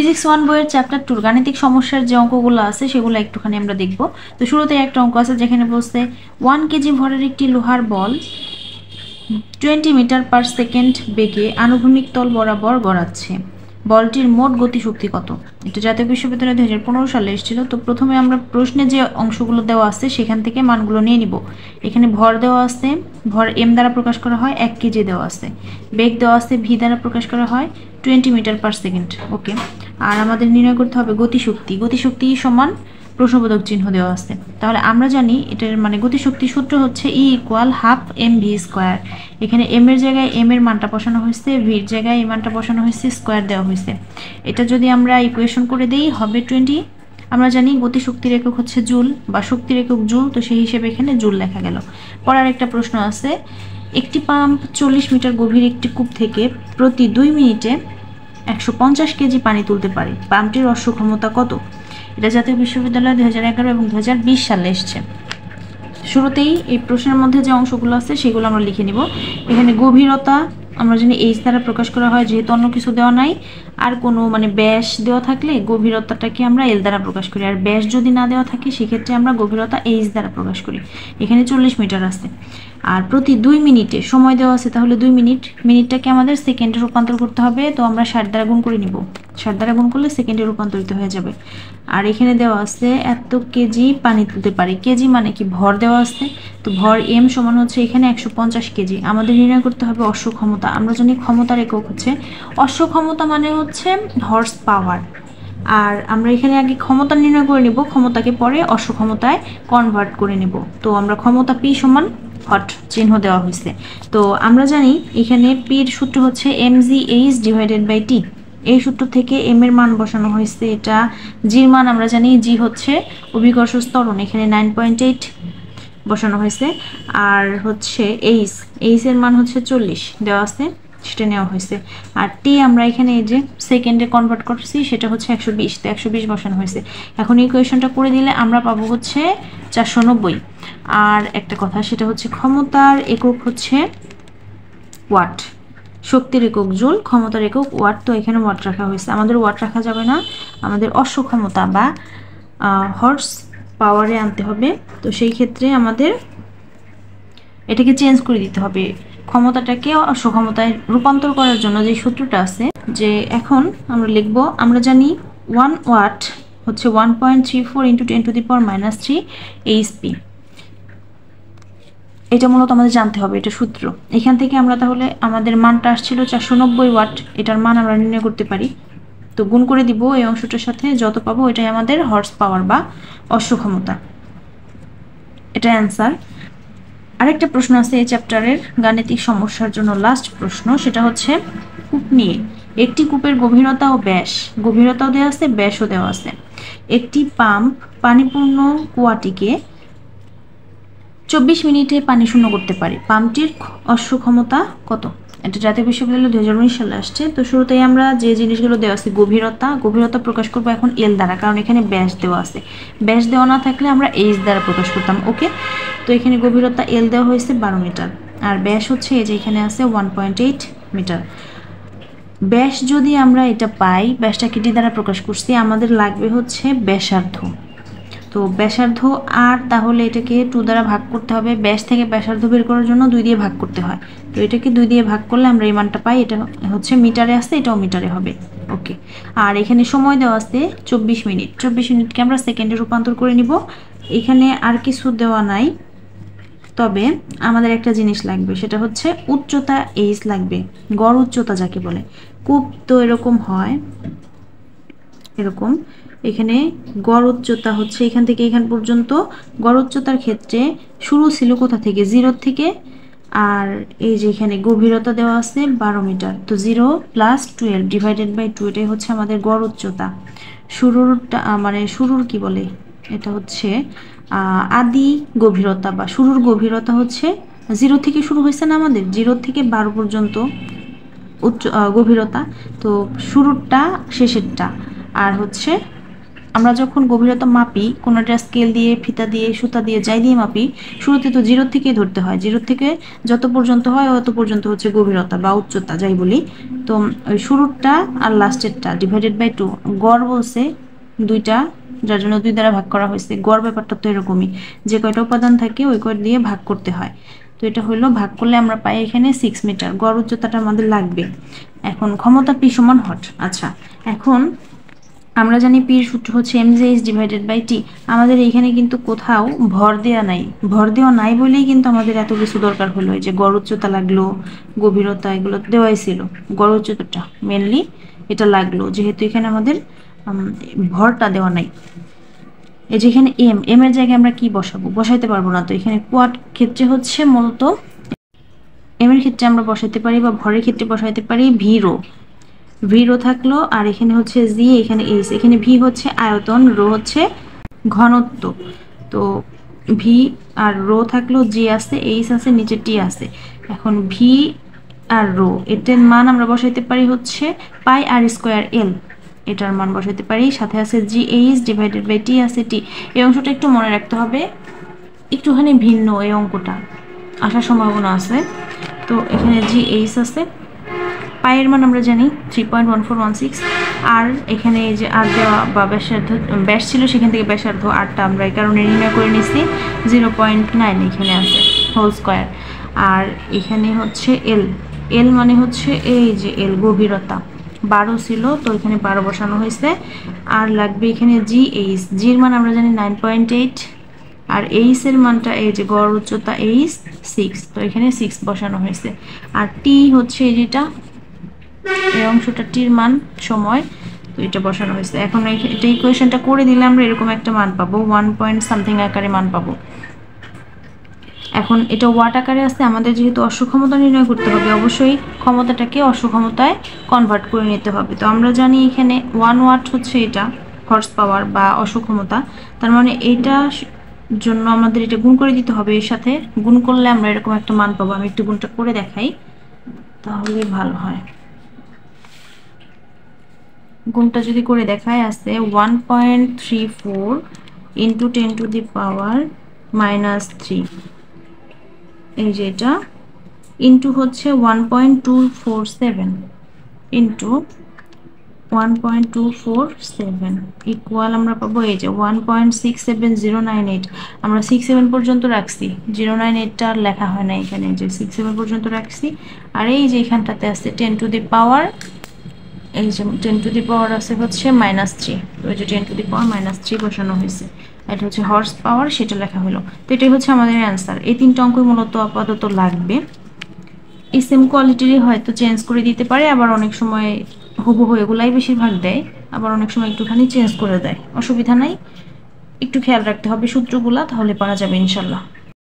Physics 1 বইয়ের chapter 2 গাণিতিক সমস্যার যে অঙ্কগুলো আছে সেগুলো একটুখানি আমরা দেখব। তো শুরুতে একটা অঙ্ক আছে যেখানে বলছে 1 কেজি ভরের একটি লোহার বল 20 মিটার পার সেকেন্ড বেগে আনুভূমিক তল বরাবর গড়াচ্ছে, বলটির মোট গতিশক্তি কত? এটা জাতীয় বিশ্ববিদ্যালয় 2015 সালে এসেছিল। তো প্রথমে আমরা প্রশ্নে যে অংশগুলো দেওয়া আছে সেখান থেকে মানগুলো নিয়ে নিব। এখানে ভর দেওয়া আছে, ভর এম দ্বারা প্রকাশ করা হয়, 1 কেজি দেওয়া আছে। বেগ দেওয়া আছে ভি দ্বারা প্রকাশ করা হয় 20 মিটার পার সেকেন্ড। ওকে, আর আমাদের নির্ণয় করতে হবে গতিশক্তি। গতিশক্তি সমান প্রশ্নবোধক চিহ্ন দেওয়া আছে। তাহলে আমরা জানি এটার মানে গতিশক্তির সূত্র হচ্ছে E = ½ mv²। এখানে m এর জায়গায় m এর মানটা বসানো হয়েছে, v এর জায়গায় এই মানটা বসানো হয়েছে, স্কয়ার দেওয়া হয়েছে। এটা যদি আমরা ইকুয়েশন করে দেই হবে 20। আমরা জানি গতিশক্তির একক হচ্ছে জুল বা শক্তির একক জুল, তো সেই হিসেবে এখানে জুল লেখা গেল। পরের একটা প্রশ্ন আছে, একটি পাম্প 40 মিটার গভীর একটি কূপ থেকে প্রতি 2 মিনিটে 150 কেজি পানি তুলতে পারে, পাম্পটির অশ্ব ক্ষমতা কত? এটা জাতীয় বিশ্ববিদ্যালয় 2011 এবং 2020 সালে এসছে। শুরুতেই এই প্রশ্নের মধ্যে যে অংশগুলো আছে সেগুলো আমরা লিখে নিব। এখানে গভীরতা আমরা জানি এইচ দ্বারা প্রকাশ করা হয়, যেহেতু অন্য কিছু দেওয়া নাই। আর কোনো মানে ব্যাস দেওয়া থাকলে গভীরতাটাকে আমরা এল দ্বারা প্রকাশ করি, আর ব্যাস যদি না দেওয়া থাকে সেক্ষেত্রে আমরা গভীরতা এইচ দ্বারা প্রকাশ করি। এখানে 40 মিটার আছে। আর প্রতি 2 মিনিটে সময় দেওয়া আছে, তাহলে 2 মিনিট, মিনিটটাকে আমাদের সেকেন্ডে রূপান্তর করতে হবে। তো আমরা 60 দ্বারা গুণ করে নিব, 60 দ্বারা গুণ করলে সেকেন্ডে রূপান্তরিত হয়ে যাবে। আর এখানে দেওয়া আছে এত কেজি পানি তুলতে পারে, কেজি মানে কি ভর দেওয়া আছে। তো ভর এম সমান হচ্ছে এখানে 150 কেজি। আমাদের নির্ণয় করতে হবে অশ্ব ক্ষমতা। আমরা জানি ক্ষমতার একক হচ্ছে অশ্ব ক্ষমতা মানে হচ্ছে হর্স পাওয়ার। আর আমরা এখানে আগে ক্ষমতা নির্ণয় করে নিব, ক্ষমতাকে পরে অশ্ব ক্ষমতায় কনভার্ট করে নিব। তো আমরা ক্ষমতা পি সমান হট চিহ্ন দেওয়া হয়েছে। তো আমরা জানি এখানে পির সূত্র হচ্ছে mgh/t। এই সূত্র থেকে এম এর মান বসানো হয়েছে, এটা জির মান আমরা জানি, জি হচ্ছে অভিকর্ষ ত্বরণ, এখানে 9.8 বসানো হয়েছে। আর হচ্ছে এইচ এর মান হচ্ছে 40 দেওয়া আছে, সেটা নেওয়া হয়েছে। আর টি আমরা এখানে এই যে সেকেন্ডে কনভার্ট করছি, সেটা হচ্ছে 120, তো 120 বসানো হয়েছে। এখন ইকুয়েশনটা করে দিলে আমরা পাবো হচ্ছে 490। আর একটা কথা, সেটা হচ্ছে ক্ষমতার একক হচ্ছে ওয়াট, শক্তির একক জুল, ক্ষমতার একক ওয়াট। তো এখানে ওয়াট রাখা হয়েছে, আমাদের ওয়াট রাখা যাবে না, আমাদের অশ্ব ক্ষমতা বা হর্স পাওয়ারে আনতে হবে। তো সেই ক্ষেত্রে আমাদের এটাকে চেঞ্জ করে দিতে হবে, ক্ষমতাটাকে অশ্ব ক্ষমতায় রূপান্তর করার জন্য যে সূত্রটা আছে, যে এখন আমরা লিখব, আমরা জানি 1 ওয়াট হচ্ছে 1.34 × 10⁻³ HP। এটা মূলত আমাদের জানতে হবে, এটা সূত্র। এখান থেকে আমরা তাহলে আমাদের মানটা আসছিল 490 ওয়াট, এটার মান আমরা নির্ণয় করতে পারি। তো গুণ করে দিব এই অংশটার সাথে, যত পাবো এটাই আমাদের হর্স পাওয়ার বা অশ্ব ক্ষমতা। এটা অ্যান্সার। আরেকটা প্রশ্ন আছে এই চ্যাপ্টারের গাণিতিক সমস্যার জন্য, লাস্ট প্রশ্ন, সেটা হচ্ছে কূপ নিয়ে। একটি কূপের গভীরতা ও ব্যাস, গভীরতাও দেওয়া আছে, ব্যাসও দেওয়া আছে। একটি পাম্প পানিপূর্ণ কুয়াটিকে 24 মিনিটে পানি শূন্য করতে পারে, পাম্পটির অশ্ব ক্ষমতা কত? এটা জাতীয় বিশ্ববিদ্যালয় 2019 সালে আসছে। তো শুরুতেই আমরা যে জিনিসগুলো দেওয়া আছে, গভীরতা প্রকাশ করবো এখন এল দ্বারা, কারণ এখানে ব্যাস দেওয়া আছে। ব্যাস দেওয়া না থাকলে আমরা এইচ দ্বারা প্রকাশ করতাম। ওকে, তো এখানে গভীরতা এল দেওয়া হয়েছে 12 মিটার, আর ব্যাস হচ্ছে এই যে এখানে আছে 1.8 মিটার। ব্যাস যদি আমরা এটা পাই, ব্যাসটাকে ডি দ্বারা প্রকাশ করছি, আমাদের লাগবে হচ্ছে ব্যাসার্ধ। তো ব্যাসার্ধ আর, তাহলে এটাকে 2 দ্বারা ভাগ করতে হবে। ব্যাস থেকে ব্যাসার্ধ বের করার জন্য 2 দিয়ে ভাগ করতে হয়। তো এটাকে 2 দিয়ে ভাগ করলে আমরা এই মানটা পাই, এটা হচ্ছে মিটারে আসছে, এটাও মিটারে হবে। ওকে, আর এখানে সময় দেওয়া আছে 24 মিনিট। 24 মিনিটকে আমরা সেকেন্ডে রূপান্তর করে নিব। এখানে আর কিছু দেওয়া নাই, তবে আমাদের একটা জিনিস লাগবে, সেটা হচ্ছে উচ্চতা এইচ লাগবে, গড় উচ্চতা যাকে বলে। কূপ তো এরকম হয়, এরকম। এখানে গড় উচ্চতা হচ্ছে এখান থেকে এখান পর্যন্ত। গড় উচ্চতার ক্ষেত্রে শুরু ছিল কোথা থেকে? 0 থেকে। আর এই যে এখানে গভীরতা দেওয়া আছে 12 মিটার, তো 0 + 12/2, এটাই হচ্ছে আমাদের গড় উচ্চতা। শুরুরটা মানে শুরুর কি বলে, এটা হচ্ছে আদি গভীরতা বা শুরুর গভীরতা হচ্ছে 0 থেকে শুরু হয়েছে না আমাদের, 0 থেকে 12 পর্যন্ত গভীরতা। তো শুরুরটা শেষেরটা, আর হচ্ছে আমরা যখন গভীরতা মাপি কোনোটা স্কেল দিয়ে, ফিতা দিয়ে, সুতা দিয়ে, যাই দিয়ে মাপি, শুরুতে তো 0 থেকেই ধরতে হয়। 0 থেকে যত পর্যন্ত হয় অত পর্যন্ত হচ্ছে গভীরতা বা উচ্চতা যাই বলি। তো ওই শুরুরটা আর লাস্টেরটা ডিভাইডেড বাই 2, গড় বলছে 2টা, যার জন্য 2 দ্বারা ভাগ করা হয়েছে। গড় ব্যাপারটা তো এরকমই, যে কয়টা উপাদান থাকে ওই কয় দিয়ে ভাগ করতে হয়। তো এটা হলো, ভাগ করলে আমরা পাই এখানে 6 মিটার। গড় উচ্চতাটা আমাদের লাগবে। এখন ক্ষমতা P সমান হট। আচ্ছা, এখন আমরা জানি পির সূত্র হচ্ছে mgh ডিভাইডেড বাই টি। আমাদের এখানে কিন্তু কোথাও ভর দেওয়া নাই, ভর দেওয়া নাই বলেই কিন্তু আমাদের এত কিছু দরকার হলো। যে গড় উচ্চতা লাগলো, গভীরতা, এগুলো দেওয়াই ছিল। গড় উচ্চতাটা মেনলি এটা লাগলো, যেহেতু এখানে আমাদের ভরটা দেওয়া নাই। এই যে এখানে এম এর জায়গায় আমরা কি বসাবো? বসাইতে পারবো না। তো এখানে কোয়াড ক্ষেত্রে হচ্ছে মূলত এম এর ক্ষেত্রে আমরা বসাইতে পারি বা ভরের ক্ষেত্রে বসাইতে পারি ভি রো থাকলো, আর এখানে হচ্ছে জি, এখানে এইচ। এখানে ভি হচ্ছে আয়তন, রো হচ্ছে ঘনত্ব। তো ভি আর রো থাকলো, জি আছে, এইচ আছে, নিচে টি আছে। এখন ভি আর রো এটার মান আমরা বসাইতে পারি হচ্ছে পাই আর স্কোয়ার এল, এটার মান বসাইতে পারি। সাথে আছে G H divided by T আছে টি। এই অংশটা একটু মনে রাখতে হবে, একটুখানি ভিন্ন এই অঙ্কটা আসার সম্ভাবনা আছে। তো এখানে জি এইচ আছে, পায়ের মান আমরা জানি 3.1416, আর এখানে এই যে আর দেওয়া বা ব্যাসার্ধ, ব্যাস ছিল সেখান থেকে ব্যাসার্ধ আরটা আমরা এই কারণে নির্ণয় করে নিচ্ছি 0.9 এখানে আছে হোল স্কোয়ার। আর এখানে হচ্ছে এল মানে হচ্ছে এই যে এল গভীরতা 12 ছিল, তো এখানে 12 বসানো হয়েছে। আর লাগবে এখানে জি এইচ, জির মান আমরা জানি 9.8, আর এইচ এর মানটা এই যে গড় উচ্চতা এইচ 6, তো এখানে 6 বসানো হয়েছে। আর টি হচ্ছে এই যেটা এই অংশটা টির মান সময়, তো এটা বসানো হয়েছে। এখন এটা ইকুয়েশনটা করে দিলে আমরা এরকম একটা মান পাবো, 1 পয়েন্ট সামথিং আকারে মান পাবো। এখন এটা ওয়াট আকারে আছে, আমাদের যেহেতু অশ্বক্ষমতা নির্ণয় করতে হবে, অবশ্যই ক্ষমতাটাকে অশ্বক্ষমতায় কনভার্ট করে নিতে হবে। তো আমরা জানি এখানে 1 ওয়াট হচ্ছে এটা হর্স পাওয়ার বা অশ্বক্ষমতা, তার মানে এইটা জন্য আমাদের এটা গুণ করে দিতে হবে। এর সাথে গুণ করলে আমরা এরকম একটা মান পাবো। আমি একটু গুণটা করে দেখাই, তাহলে ভালো হয়। গুণটা যদি করে দেখায় আছে 1.34 ইন্টু 10 টু দি পাওয়ার -3, এই যে এটা ইন্টু হচ্ছে 1.247 ইন্টু 1.247 ইকুয়াল আমরা পাবো এই যে 1.67098। আমরা 67 পর্যন্ত রাখছি, 098টা আর লেখা হয় না এখানে, যে 67 পর্যন্ত রাখছি। আর এই যে এখানটাতে আছে 10 টু দি পাওয়ার, এই যে 10 টু দি পাওয়ার আছে হচ্ছে -3, তো এই যে 10 টু দি পাওয়ার -3 বসানো হয়েছে। এটা হচ্ছে হর্স পাওয়ার, সেটা লেখা হলো। তো এটাই হচ্ছে আমাদের অ্যান্সার। এই 3টা অঙ্কই মূলত আপাতত লাগবে। এই সেম কোয়ালিটিরই হয়তো চেঞ্জ করে দিতে পারে, আবার অনেক সময় হুবহু এগুলাই বেশিরভাগ দেয়, আবার অনেক সময় একটুখানি চেঞ্জ করে দেয়। অসুবিধা নাই, একটু খেয়াল রাখতে হবে সূত্রগুলা, তাহলে পারা যাবে ইনশাল্লাহ।